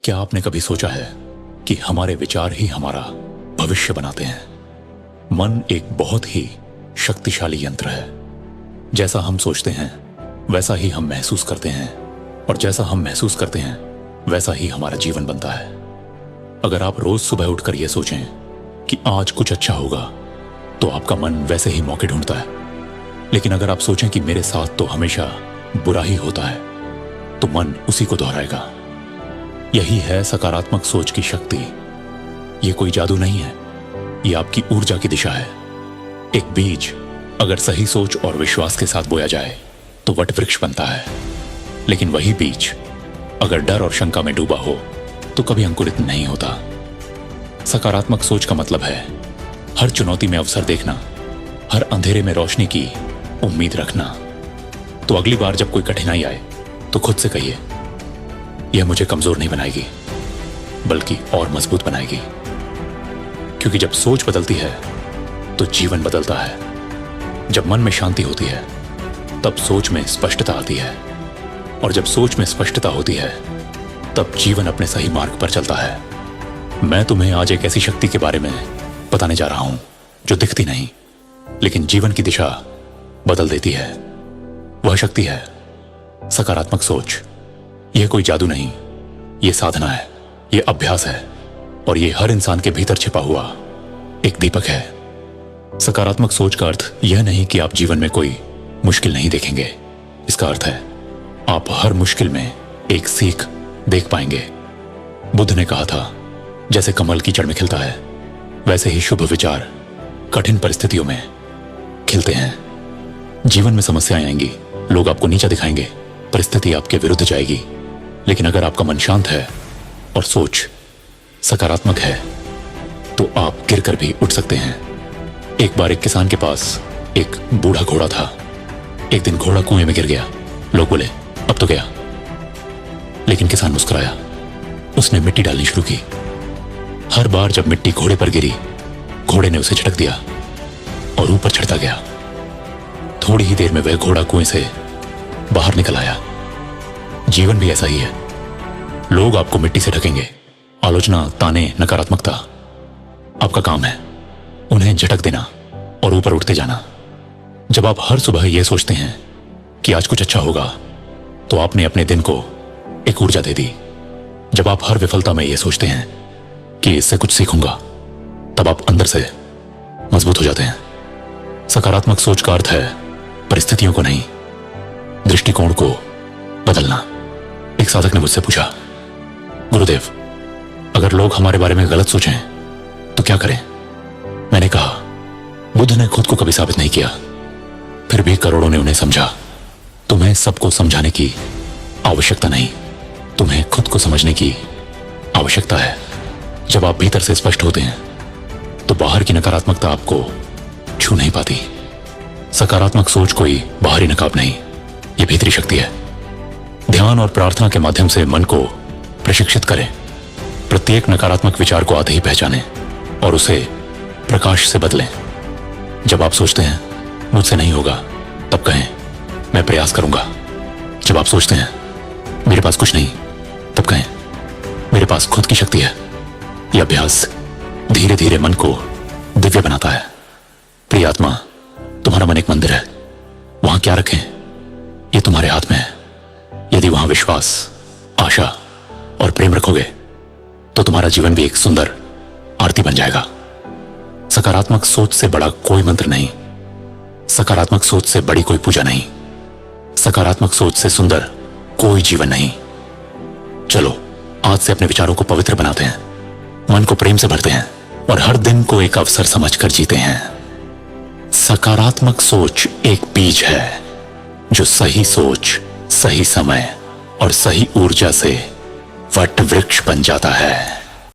क्या आपने कभी सोचा है कि हमारे विचार ही हमारा भविष्य बनाते हैं? मन एक बहुत ही शक्तिशाली यंत्र है। जैसा हम सोचते हैं वैसा ही हम महसूस करते हैं, और जैसा हम महसूस करते हैं वैसा ही हमारा जीवन बनता है। अगर आप रोज सुबह उठकर यह सोचें कि आज कुछ अच्छा होगा, तो आपका मन वैसे ही मौके ढूंढता है। लेकिन अगर आप सोचें कि मेरे साथ तो हमेशा बुरा ही होता है, तो मन उसी को दोहराएगा। यही है सकारात्मक सोच की शक्ति। यह कोई जादू नहीं है, यह आपकी ऊर्जा की दिशा है। एक बीज अगर सही सोच और विश्वास के साथ बोया जाए तो वट वृक्ष बनता है, लेकिन वही बीज अगर डर और शंका में डूबा हो तो कभी अंकुरित नहीं होता। सकारात्मक सोच का मतलब है हर चुनौती में अवसर देखना, हर अंधेरे में रोशनी की उम्मीद रखना। तो अगली बार जब कोई कठिनाई आए तो खुद से कहिए, यह मुझे कमजोर नहीं बनाएगी बल्कि और मजबूत बनाएगी। क्योंकि जब सोच बदलती है तो जीवन बदलता है। जब मन में शांति होती है तब सोच में स्पष्टता आती है, और जब सोच में स्पष्टता होती है तब जीवन अपने सही मार्ग पर चलता है। मैं तुम्हें आज एक ऐसी शक्ति के बारे में बताने जा रहा हूं जो दिखती नहीं लेकिन जीवन की दिशा बदल देती है। वह शक्ति है सकारात्मक सोच। यह कोई जादू नहीं, यह साधना है, यह अभ्यास है, और यह हर इंसान के भीतर छिपा हुआ एक दीपक है। सकारात्मक सोच का अर्थ यह नहीं कि आप जीवन में कोई मुश्किल नहीं देखेंगे। इसका अर्थ है आप हर मुश्किल में एक सीख देख पाएंगे। बुद्ध ने कहा था, जैसे कमल कीचड़ में खिलता है वैसे ही शुभ विचार कठिन परिस्थितियों में खिलते हैं। जीवन में समस्याएं आएंगी, लोग आपको नीचा दिखाएंगे, परिस्थिति आपके विरुद्ध जाएगी, लेकिन अगर आपका मन शांत है और सोच सकारात्मक है तो आप गिरकर भी उठ सकते हैं। एक बार एक किसान के पास एक बूढ़ा घोड़ा था। एक दिन घोड़ा कुएं में गिर गया। लोग बोले, अब तो गया। लेकिन किसान मुस्कुराया। उसने मिट्टी डालनी शुरू की। हर बार जब मिट्टी घोड़े पर गिरी, घोड़े ने उसे झटक दिया और ऊपर चढ़ता गया। थोड़ी ही देर में वह घोड़ा कुएं से बाहर निकल आया। जीवन भी ऐसा ही है। लोग आपको मिट्टी से ढकेंगे, आलोचना, ताने, नकारात्मकता। आपका काम है उन्हें झटक देना और ऊपर उठते जाना। जब आप हर सुबह यह सोचते हैं कि आज कुछ अच्छा होगा, तो आपने अपने दिन को एक ऊर्जा दे दी। जब आप हर विफलता में यह सोचते हैं कि इससे कुछ सीखूंगा, तब आप अंदर से मजबूत हो जाते हैं। सकारात्मक सोच का अर्थ है परिस्थितियों को नहीं, दृष्टिकोण को बदलना। एक साधक ने मुझसे पूछा, गुरुदेव, अगर लोग हमारे बारे में गलत सोचें तो क्या करें? मैंने कहा, बुद्ध ने खुद को कभी साबित नहीं किया, फिर भी करोड़ों ने उन्हें समझा। तुम्हें सबको समझाने की आवश्यकता नहीं, तुम्हें खुद को समझने की आवश्यकता है। जब आप भीतर से स्पष्ट होते हैं तो बाहर की नकारात्मकता आपको छू नहीं पाती। सकारात्मक सोच कोई बाहरी नकाब नहीं, यह भीतरी शक्ति है। ध्यान और प्रार्थना के माध्यम से मन को प्रशिक्षित करें। प्रत्येक नकारात्मक विचार को आते ही पहचानें और उसे प्रकाश से बदलें। जब आप सोचते हैं मुझसे नहीं होगा, तब कहें मैं प्रयास करूंगा। जब आप सोचते हैं मेरे पास कुछ नहीं, तब कहें मेरे पास खुद की शक्ति है। यह अभ्यास धीरे धीरे मन को दिव्य बनाता है। प्रिय आत्मा, तुम्हारा मन एक मंदिर है। वहां क्या रखें यह तुम्हारे हाथ में है। यदि वहां विश्वास, आशा और प्रेम रखोगे तो तुम्हारा जीवन भी एक सुंदर आरती बन जाएगा। सकारात्मक सोच से बड़ा कोई मंत्र नहीं, सकारात्मक सोच से बड़ी कोई पूजा नहीं, सकारात्मक सोच से सुंदर कोई जीवन नहीं। चलो आज से अपने विचारों को पवित्र बनाते हैं, मन को प्रेम से भरते हैं और हर दिन को एक अवसर समझकर जीते हैं। सकारात्मक सोच एक बीज है जो सही सोच, सही समय और सही ऊर्जा से वट वृक्ष बन जाता है।